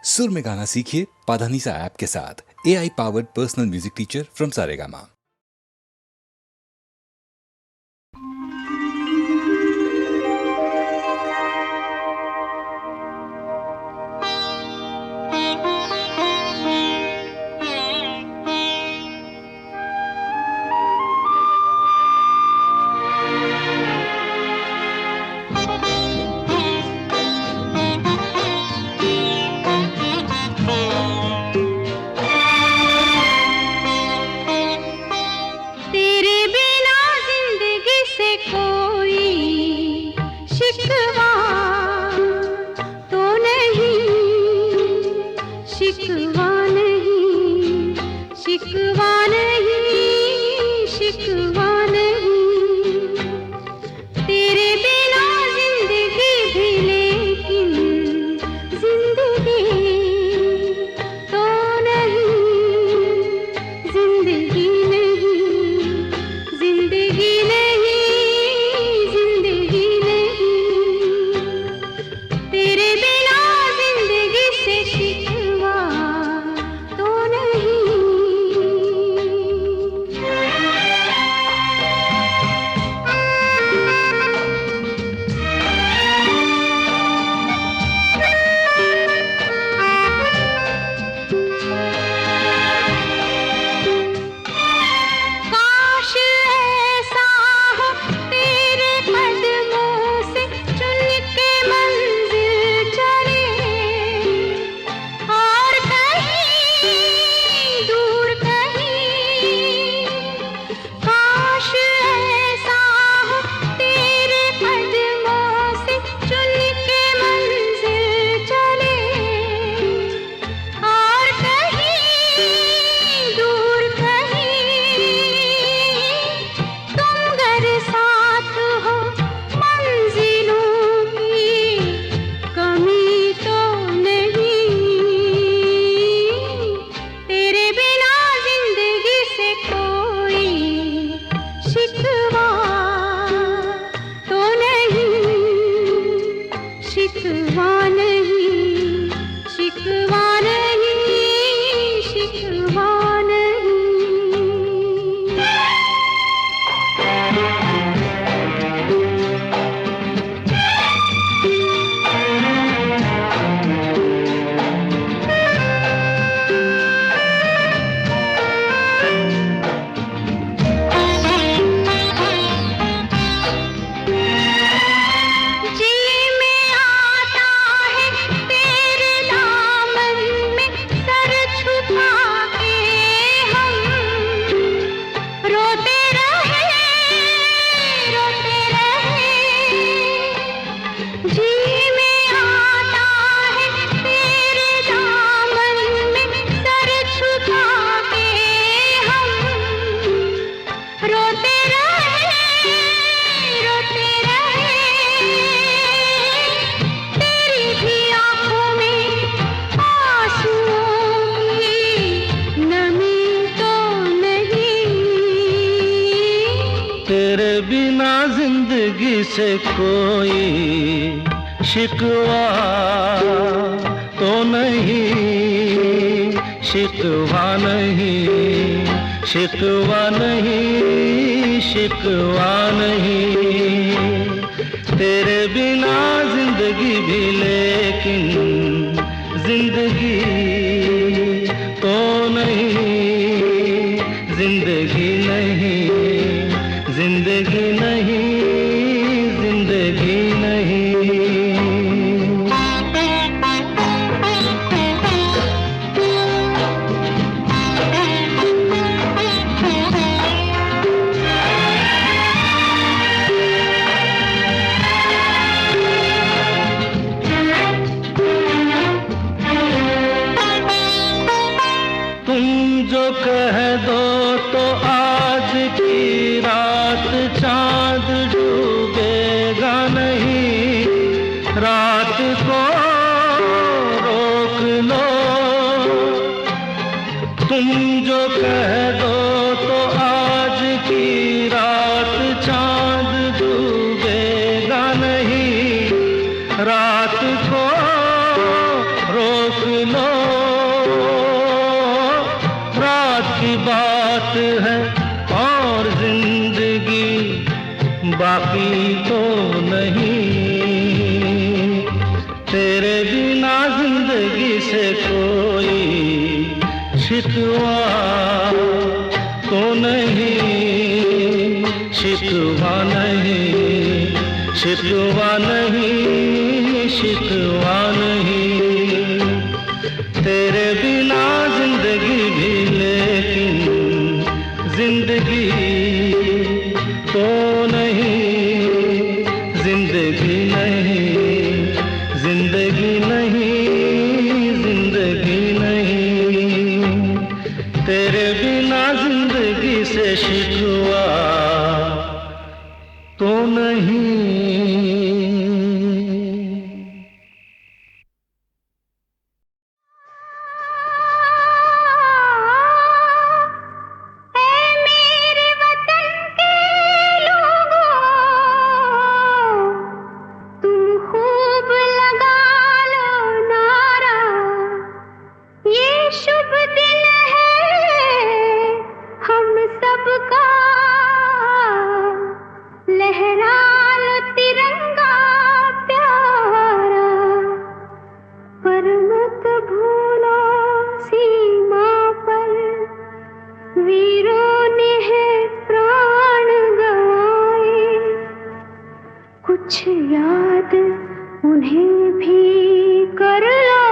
सुर में गाना सीखिए पाधानीसा ऐप के साथ। AI powered personal music teacher from Saregama. से कोई शिकवा तो नहीं, शिकवा नहीं, शिकवा नहीं, शिकवा नहीं। तेरे बिना जिंदगी भी लेकिन जिंदगी तो नहीं, जिंदगी नहीं, जिंदगी नहीं, जिंदगी नहीं। तुम जो कह दो तो आज की रात चांद डूबेगा नहीं, रात को रोक लो। तुम जो कह दो तो आज की रात चांद डूबेगा नहीं, रात को रोक लो। जिंदगी से कोई शिकवा तो नहीं, शिकवा नहीं, शिकवा नहीं, शिकवा नहीं। तेरे बिना जिंदगी भी लेकिन जिंदगी तो नहीं, जिंदगी नहीं, जिंदगी नहीं, जिंदगी नहीं। तेरे बिना जिंदगी से शिकवा तो नहीं। कुछ याद उन्हें भी कर लो,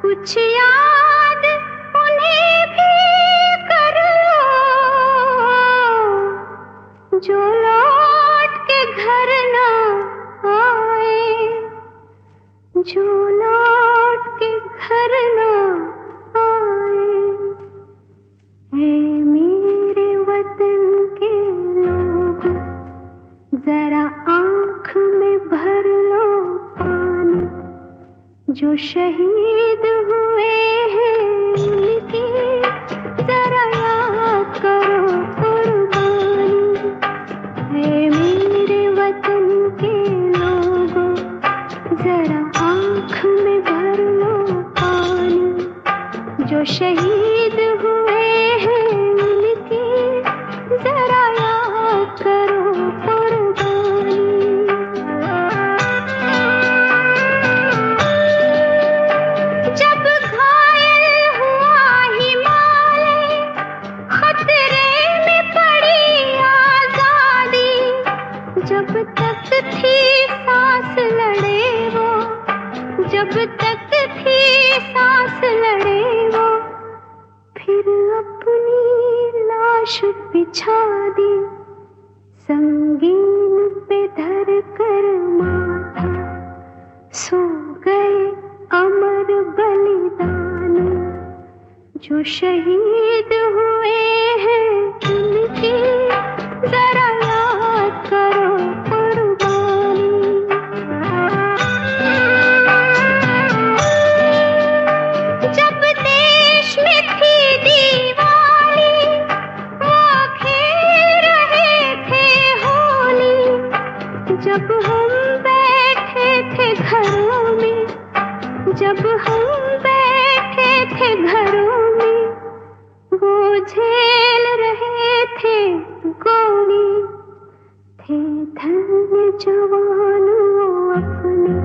कुछ याद उन्हें भी कर लो, जो लौट के घर ना आए, जो लौट के घर ना आए। ऐ मेरे वतन के लोग, जरा आँख में भर लो पानी, जो शहीद हुए हैं उनकी जरा याद करो कुर्बानी। है मेरे वतन के लोगों, जरा आँख में भर लो पानी, जो शहीद हुए हैं उनकी जरा याद करो कुर्बानी। जब घायल हुआ हिमालय, खतरे में पड़ी आजादी, जब तक थी सांस लड़े वो, जब तक थी सांस लड़े वो, फिर अपनी लाश बिछा दी, संगीन पे धर कर माथा, सो गए अमर बलिदानी, जो शहीद हुए हैं उनकी जरा याद करो कुर्बानी। जब देश में थी दीवाली, वो खेल रहे थे होली, जब हम बैठे थे घरों में, जब हम बैठे थे घरों में, वो झेल रहे थे गोली, थे धन्य जवान वो अपने,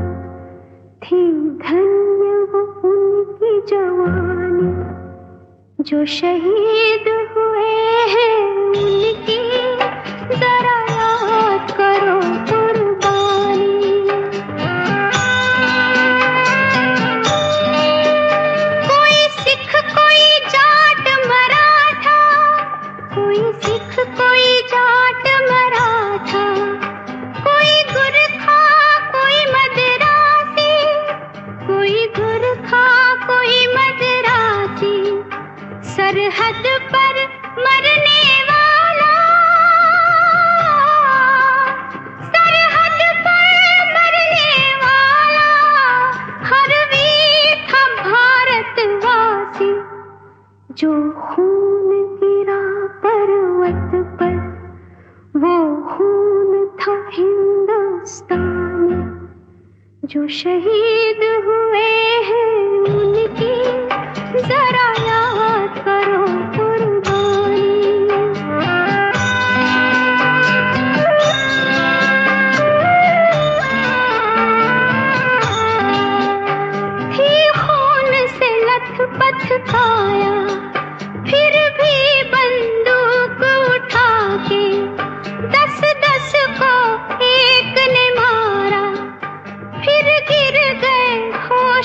थी धन्य वो उनकी जवानी, जो शहीद हुए हैं उनकी जरा याद करो कुर्बानी। कोई सिख कोई जाट मराठा, कोई सिख कोई जाट मराठा, कोई गुरखा कोई मदरासी, कोई गुरखा कोई मदरासी, सरहद पर मरने वाला, सरहद पर मरने वाला, हर वीर था भारतवासी, जो खून गिरा पर्वत पर, वो खून था हिंदुस्तानी, जो शहीद हुए हैं उनकी जरा याद करो कुर्बानी।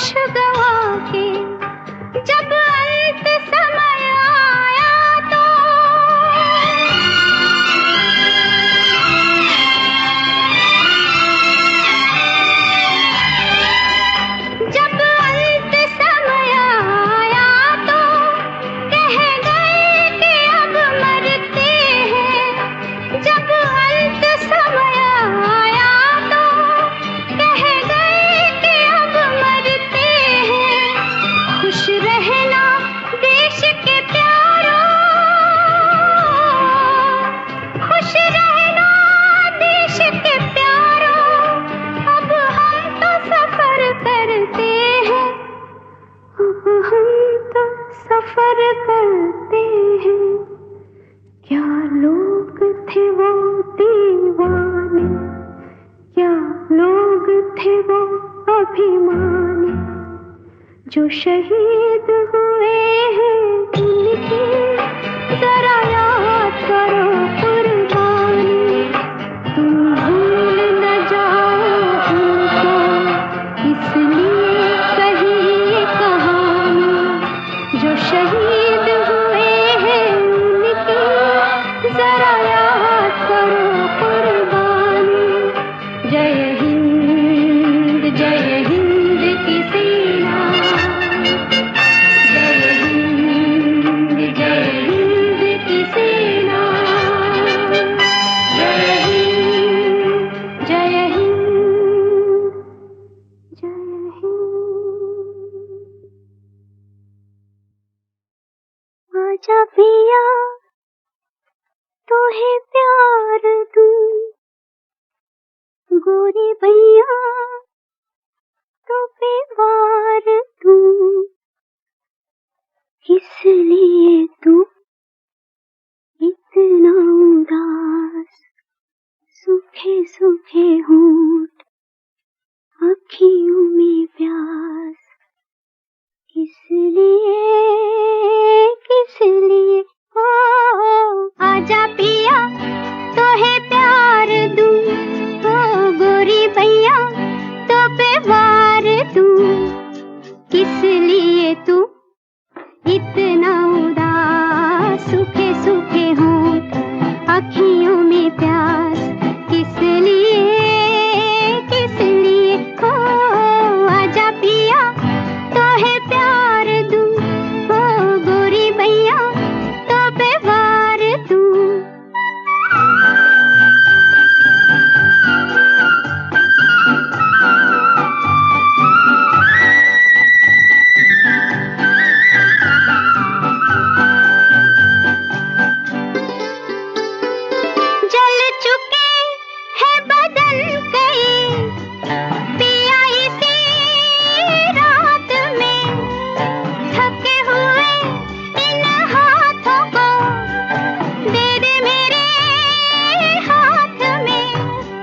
होश गवा के जब अंत समय आया तो जब अंत समय आया तो कह गए कि अब मरते हैं। जब अंत समय आया तो कह गए कि अब मरते हैं। खुश रहना देश के प्यारों, खुश रहना देश के प्यारों, अब हम तो सफर करते हैं, अब हम तो सफर करते हैं। क्या लोग थे वो दीवाने, क्या लोग थे वो अभिमानी, जो शहीद हुए हैं उनकी जरा याद करो कुर्बानी। तुम भूल न जाओ उनको, इसलिए कही ये कहानी, जो शहीद हुए हैं उनकी जरा याद करो कुर्बानी। जय हिंद की सेना, जय हिंद की सेना, जय हिंद, जय हिंद, जय हिंद। आजा पिया तोहे प्यार दूं, गोरी भैया तो पे वार दूं। किस लिए तू इतना उदास, सूखे सूखे होंठ, अखियों में प्यास, किस लिए ओ आजा पिया तोहे प्यार दूं, ओ गोरी भैया तो पे वार दूं। किस लिए तू इतना उदास, सूखे सूखे होंठ, अखियों में प्यास, किस लिए ओ आजा पिया तोहे प्यार दूं, ओ गोरी भैया तो पे वार दूं। जल चुके हैं बदन कई पिया इसी रात में, थके हुए इन हाथों को दे दे मेरे हाथ में।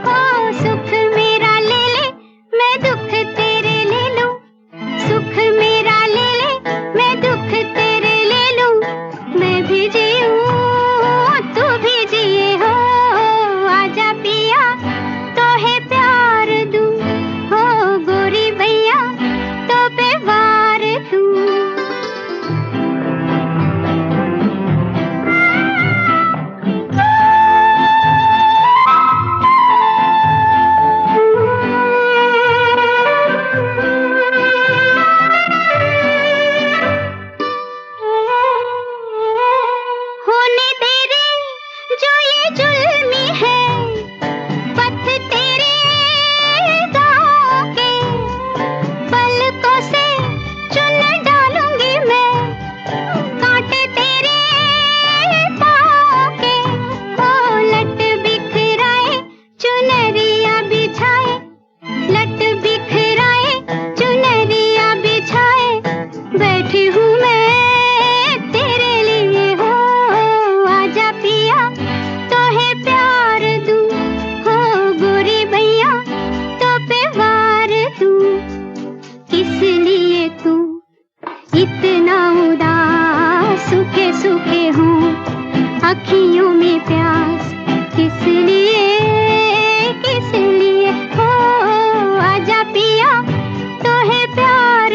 ओ सुख मेरा ले ले, मैं दुख तेरे ले लूं, सुख मेरा ले ले, मैं दुख तेरे ले लूं। मैं भी जीऊं तू भी जिए हो, आजा पिया तोहे प्यार दूं, हो गोरी भैया तो पे वार दूं। होने तेरे जो ये जुल्मी है, पथ तेरे गाँव के, पलकों से चुन डालूंगी मैं कांटे तेरे पाँव के। ओ लट बिखराए चुनरिया बिछाए, लट बिखराए चुनरिया बिछाए, बैठी हूँ मैं तेरे लिए हो, आजा पिया तोहे प्यार दूं, हो गोरी भैया तो पे वार दूं। किस लिए तू इतना उदास, सूखे सूखे हों, अखियों में प्यास, किस लिए हो आजा पिया तोहे प्यार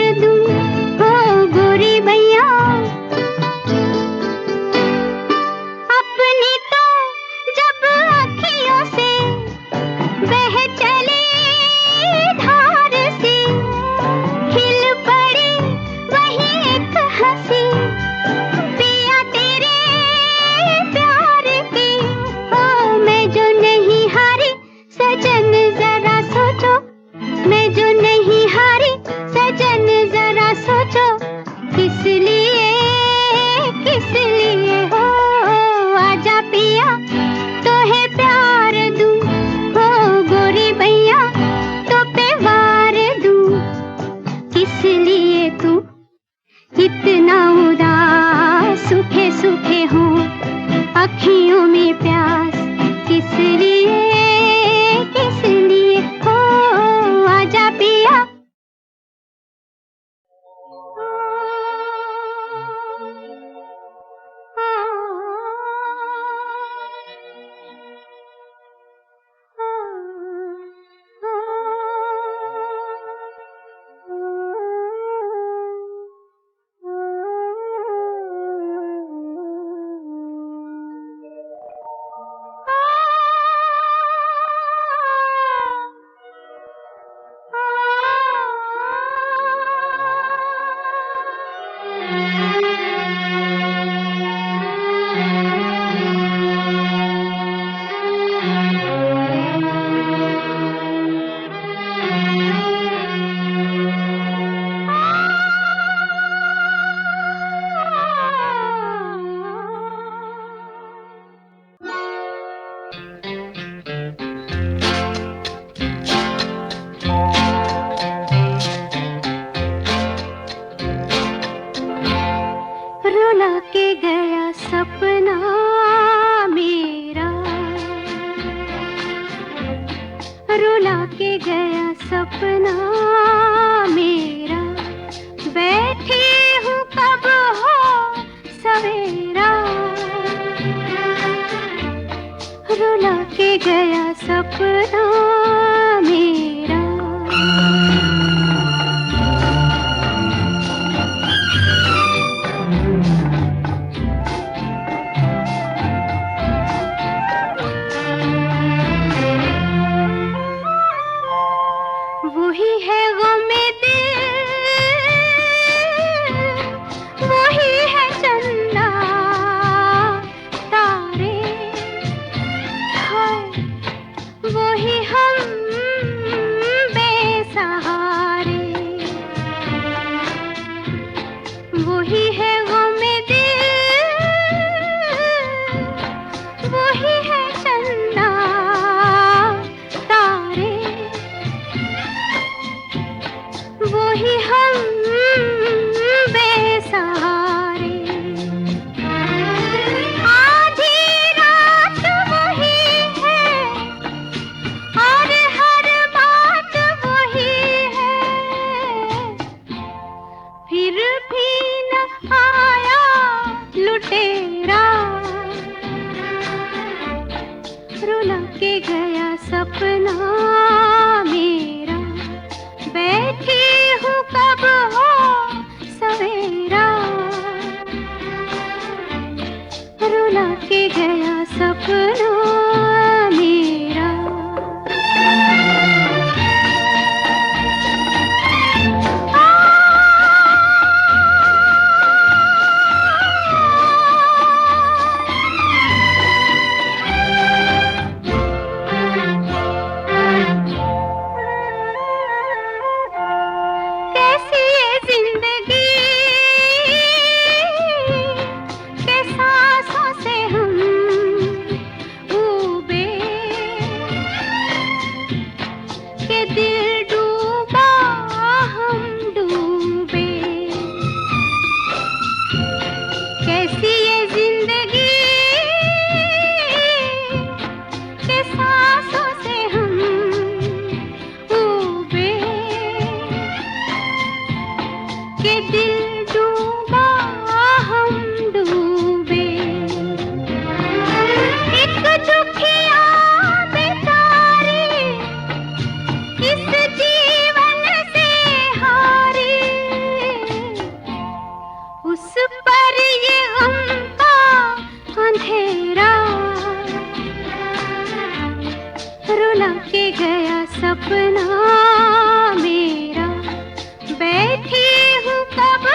पूछो किस लिए हो, आजा पिया तो है प्यार दूं, हो गोरी भैया तो पे वार दूं। किस लिए तू इतना उदास, सूखे सूखे हो अखियों में प्यास, किस लिए हो, आजा पिया। रुला के गया सपना मेरा, रुला के गया सपना मेरा, बैठी हूँ कब हो सवेरा। रुला के गया सपना मेरा। वही है गमे दिल, वही है चंदा तारे, हाय वही हम बेसहारे। वही है गमे दिल, वही है चंदा तारे, वही हम बेसहारे। आधी रात वही है और हर बात वही है, फिर भी न आया लुटेरा। रुला के गया सपना मेरा, बैठी हूँ कब हो सवेरा। रुला के गया सपना मेरा। कैसी ये जिंदगी के सांसों से हम डूबे, के दिल डूबा हम डूबे। कैसी ये जिंदगी के सांसों से हम डूबे, के दिल डूबा हम डूबे। एक दुखिया बेचारी इस जीवन से हारी, उस पर ये गम का अंधेरा। रुला के गया सपना मेरा, बैठी हूँ कब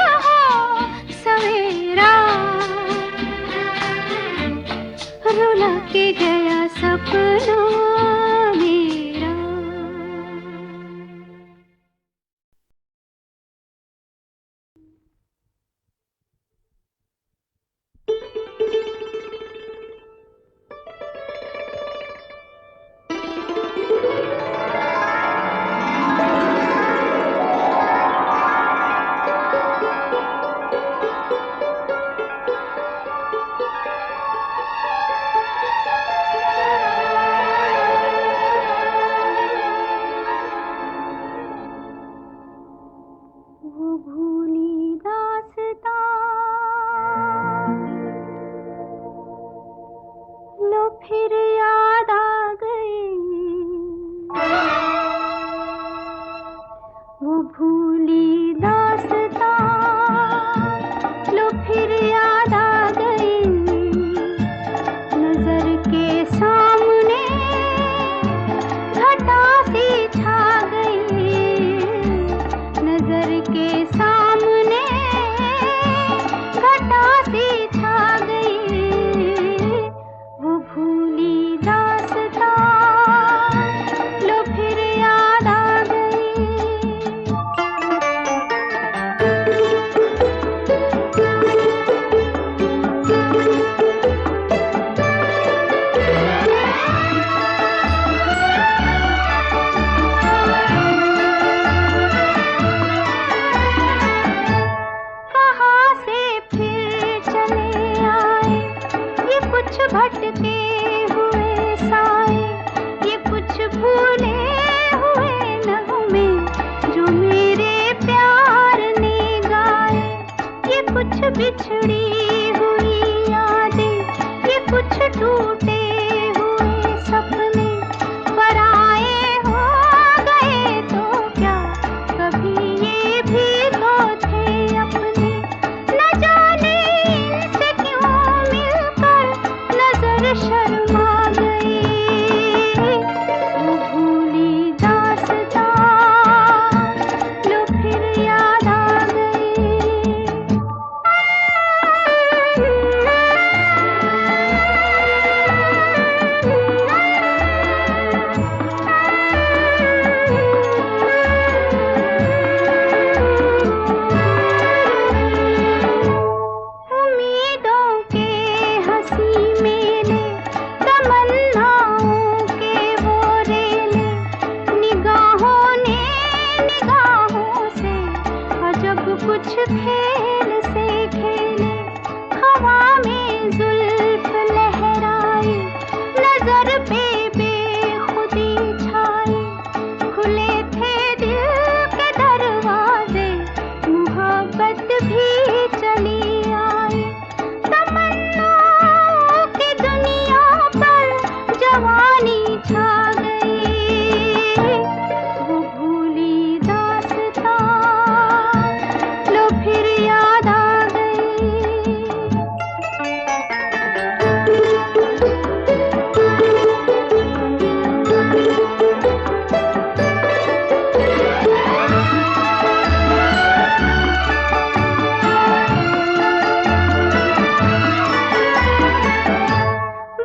भूली दास्तां लो फिर याद आ गई, वो भूली दास्तां लो फिर याद आ गई। नजर के सामने घटा सी छा गई, नजर के सामने घटा सी छा गई। वो भूली दास्तां लो फिर याद आ गई। कहाँ से फिर चले आए ये कुछ भटके हुए साए, ये कुछ भूले हुए नगमे जो मेरे प्यार ने गाए। ये कुछ बिछड़ी हुई यादें, ये कुछ टूटे हुए सपने। पराए हो गए तो क्या कभी ये भी तो थे अपने। न जाने इनसे क्यों मिलकर नजर शर्मा गई। वो भूली दास्तां लो फिर याद आ गई। उम्मीदों के हंसी मेले, तमन्नाओं के वो रेले, निगाहों ने निगाहों से अजब कुछ खेल से खेले। हवा में जुल्फ लहराए, नजर पे बेखुदी छाए। खुले थे दिल के दरवाजे, मोहब्बत भी चली आई। तमन्नाओं की दुनिया पर जवानी छा गई। वो भूली दास्तां लो फिर याद आ गई।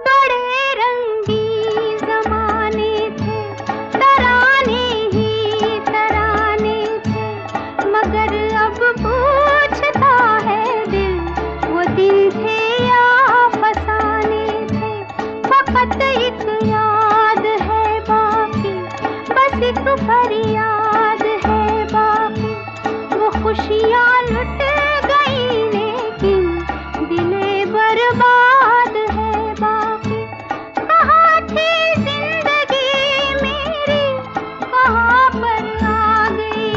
बड़े रंगीन ज़माने थे, तराने ही तराने थे। मगर अब पूछता है दिल, वो दिन थे या फसाने थे। फकत एक याद है बाकी, बस एक फरियाद है बाकी। वो खुशियाँ लुट गई लेकिन दिले बर्बाद है बाकी। कहाँ थी जिंदगी मेरी, कहाँ पर आ गई।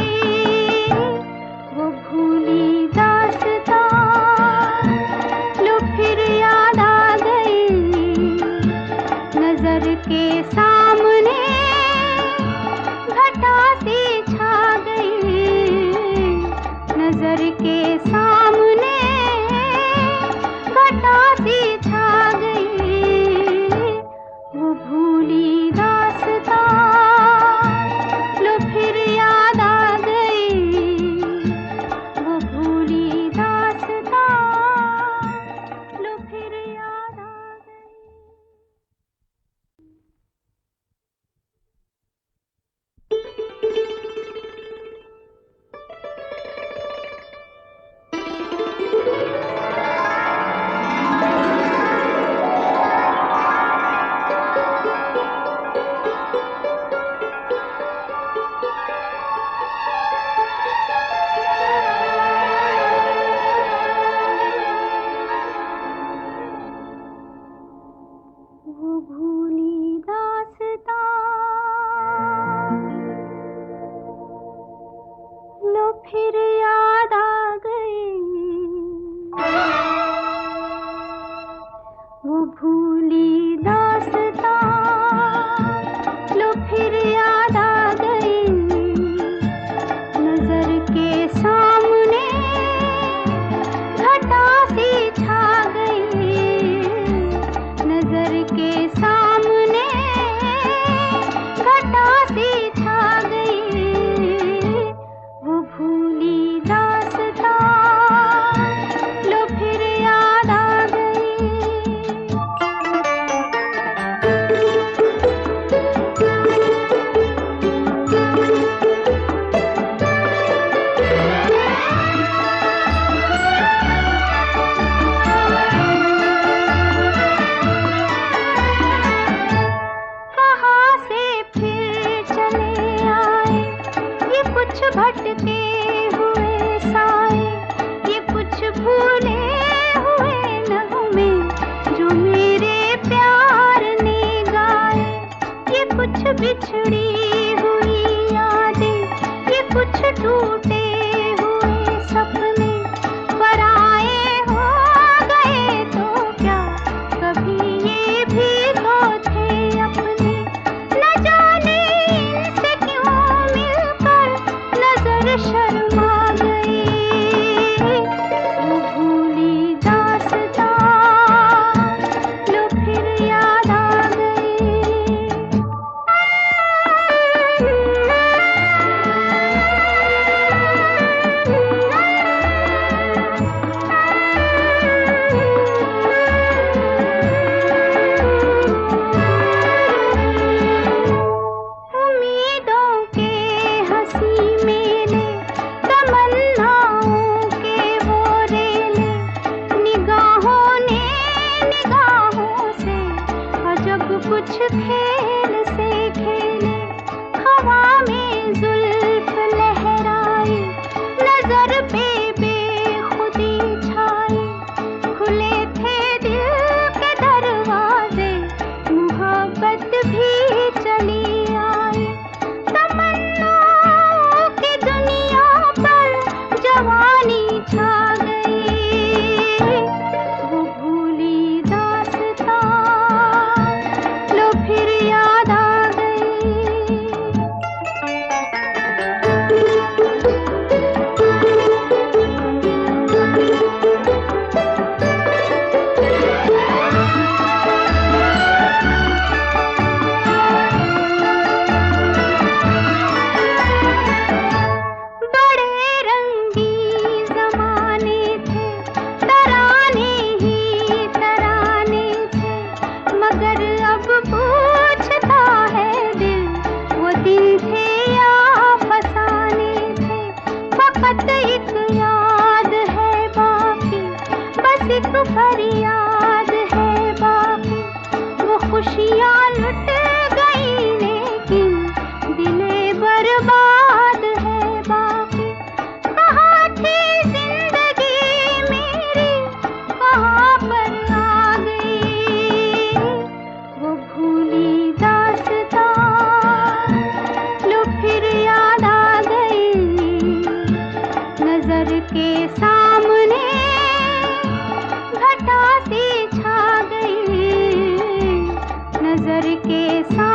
वो भूली दास्तां लो फिर याद आ गई। नजर के सामने घटा सी छा गई, नजर के सामने घटा सी छा गई। वो भूली दास्तां लो फिर याद आ गई। वो भूली दास्तां लो फिर याद आ गई। कहाँ से फिर चले आए ये कुछ भटके हुए साए, ये कुछ भूले हुए नगमे जो मेरे प्यार ने गाए, ये कुछ बिछड़ी हुई यादें, ये कुछ टूटे हुए सपने, पराए हो गए तो क्या कभी ये भी तो थे अपने। न जाने इनसे क्यों मिलकर नजर शर्मा गई, वो भूली दास्तां लो फिर याद आ गई। उम्मीदों के हंसी मेले, तमन्नाओं के वो रेले, निगाहों ने निगाहों से अजब कुछ खेल से खेले। हवा में जुल्फ लहराई, नजर पे बेखुदी छाई, खुले थे दिल के दरवाजे, मोहब्बत भी चली आई। तमन्नाओं की दुनिया पर जवानी छा गई, वो भूली दास्तां लो फिर याद आ गई। बड़े रंगीन ज़माने थे, तराने ही तराने थे, मगर अब पूछता है दिल वो दिन थे या फसाने थे। फकत एक याद है बाकी, बस एक फरियाद है बाकी, वो खुशियाँ लुट गई लेकिन दिले बर्बाद है बाकी। कहाँ थी जिंदगी मेरी, कहाँ पर आ गई, वो भूली दास्तां लो फिर याद आ गई। नजर के सामने घटा सी छा गई, नजर के सामने